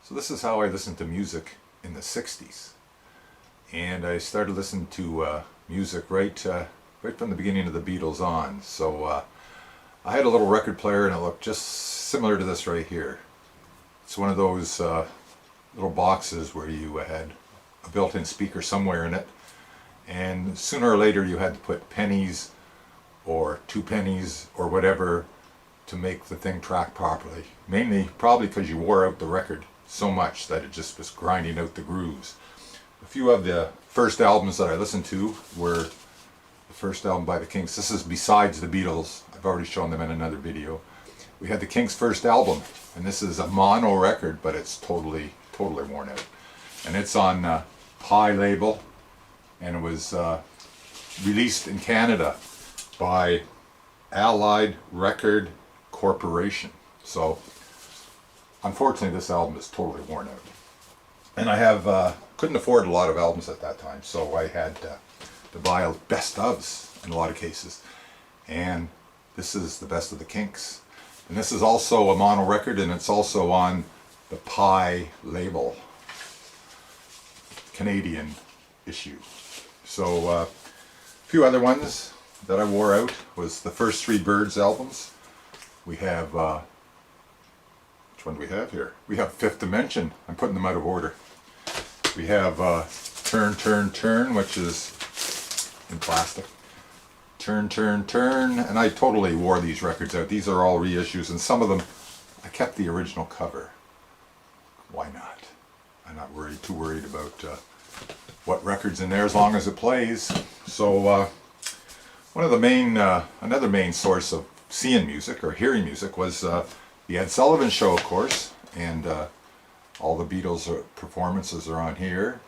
So this is how I listened to music in the 60s. And I started listening to music right from the beginning of the Beatles on. So I had a little record player and it looked just similar to this right here. It's one of those little boxes where you had a built-in speaker somewhere in it. And sooner or later you had to put pennies or 2 pennies or whatever to make the thing track properly. Mainly probably because you wore out the record so much that it just was grinding out the grooves. A few of the first albums that I listened to were the first album by the Kinks. This is besides the Beatles. I've already shown them in another video. We had the Kinks' first album, and this is a mono record, but it's totally worn out. And it's on Pi label, and it was released in Canada by Allied Record Corporation. So unfortunately this album is totally worn out. And I couldn't afford a lot of albums at that time, so I had to buy best ofs in a lot of cases. And this is the best of the Kinks. And this is also a mono record, and it's also on the Pi label, Canadian issue. So a few other ones that I wore out was the first 3 Birds albums. We have, which one do we have here? We have Fifth Dimension. I'm putting them out of order. We have Turn, Turn, Turn, which is in plastic. Turn, Turn, Turn, and I totally wore these records out. These are all reissues, and some of them, I kept the original cover. Why not? I'm not too worried about what record's in there as long as it plays. So one of the main, another main source of seeing music or hearing music was the Ed Sullivan Show, of course, and all the Beatles performances are on here.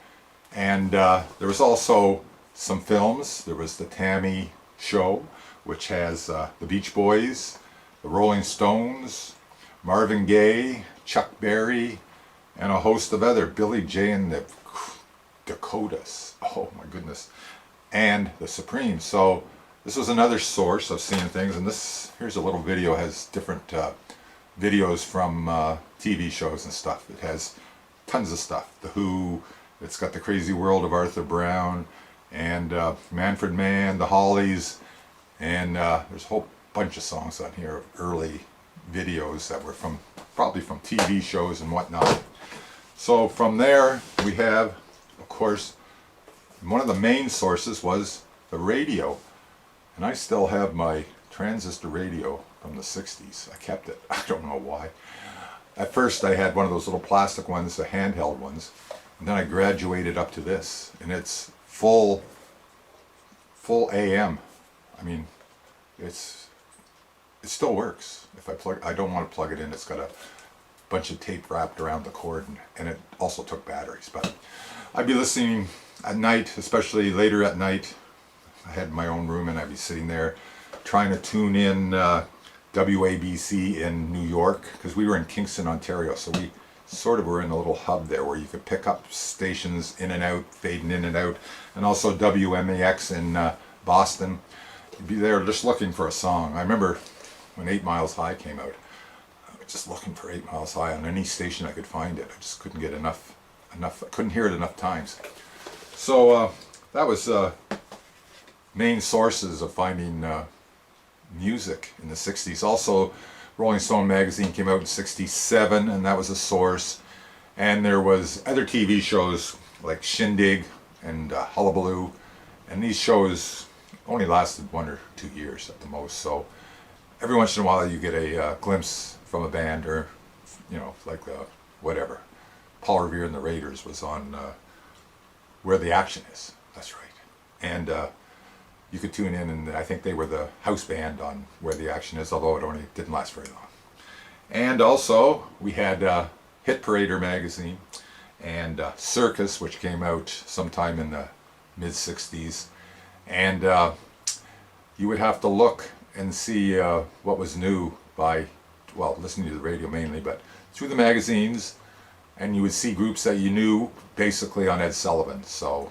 And there was also some films. There was the Tammy Show, which has the Beach Boys, the Rolling Stones, Marvin Gaye, Chuck Berry, and a host of other, Billy J and the Dakotas, oh my goodness, and the Supremes. So this was another source of seeing things, and here's a little video, has different videos from TV shows and stuff. It has tons of stuff. The Who, it's got The Crazy World of Arthur Brown, and Manfred Mann, the Hollies, and there's a whole bunch of songs on here of early videos that were probably from TV shows and whatnot. So from there we have, of course, one of the main sources was the radio. And I still have my transistor radio from the 60s. I kept it. I don't know why. At first I had one of those little plastic ones, the handheld ones, and then I graduated up to this, and it's full AM. I mean, it still works. If I don't want to plug it in. It's got a bunch of tape wrapped around the cord, and it also took batteries. But I'd be listening at night, especially later at night. I had my own room, and I'd be sitting there trying to tune in WABC in New York, because we were in Kingston, Ontario, so we sort of were in a little hub there where you could pick up stations in and out, fading in and out, and also WMAX in Boston. You'd be there just looking for a song. I remember when 8 Miles High came out, I was just looking for 8 Miles High on any station I could find it. I just couldn't get enough, I couldn't hear it enough times. So that was main sources of finding music in the 60s. Also, Rolling Stone magazine came out in '67, and that was a source. And there was other TV shows like Shindig and Hullabaloo, and these shows only lasted 1 or 2 years at the most. So every once in a while you get a glimpse from a band, or like whatever. Paul Revere and the Raiders was on Where the Action Is. That's right. And you could tune in, and I think they were the house band on Where the Action Is, although it didn't last very long. And also we had Hit Parader magazine, and Circus, which came out sometime in the mid-60s. And you would have to look and see what was new by, well, listening to the radio mainly, but through the magazines, and you would see groups that you knew basically on Ed Sullivan. So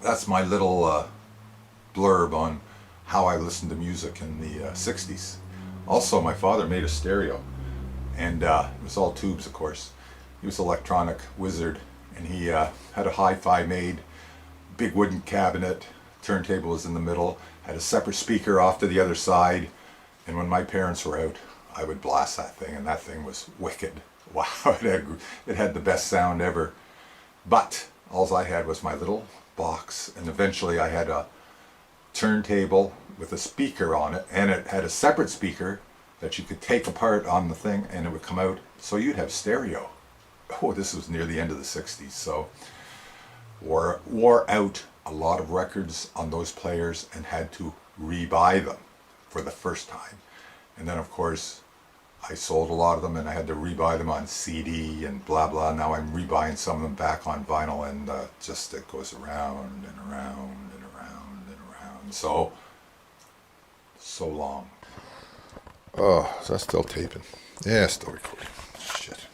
that's my little blurb on how I listened to music in the 60s. Also, my father made a stereo, and it was all tubes, of course, He was an electronic wizard, and he had a hi-fi made, big wooden cabinet, turntable was in the middle, had a separate speaker off to the other side, and when my parents were out, I would blast that thing, and that thing was wicked. Wow, it had the best sound ever. But all I had was my little box, and eventually I had a turntable with a speaker on it, and it had a separate speaker that you could take apart on the thing, and it would come out, so you'd have stereo. Oh, this was near the end of the 60s, so wore out a lot of records on those players and had to rebuy them for the first time. And then of course I sold a lot of them and I had to rebuy them on CD and blah blah. Now I'm rebuying some of them back on vinyl, and just it goes around and around and around and around. So long. Oh, is that still taping? Yeah, still recording. Shit.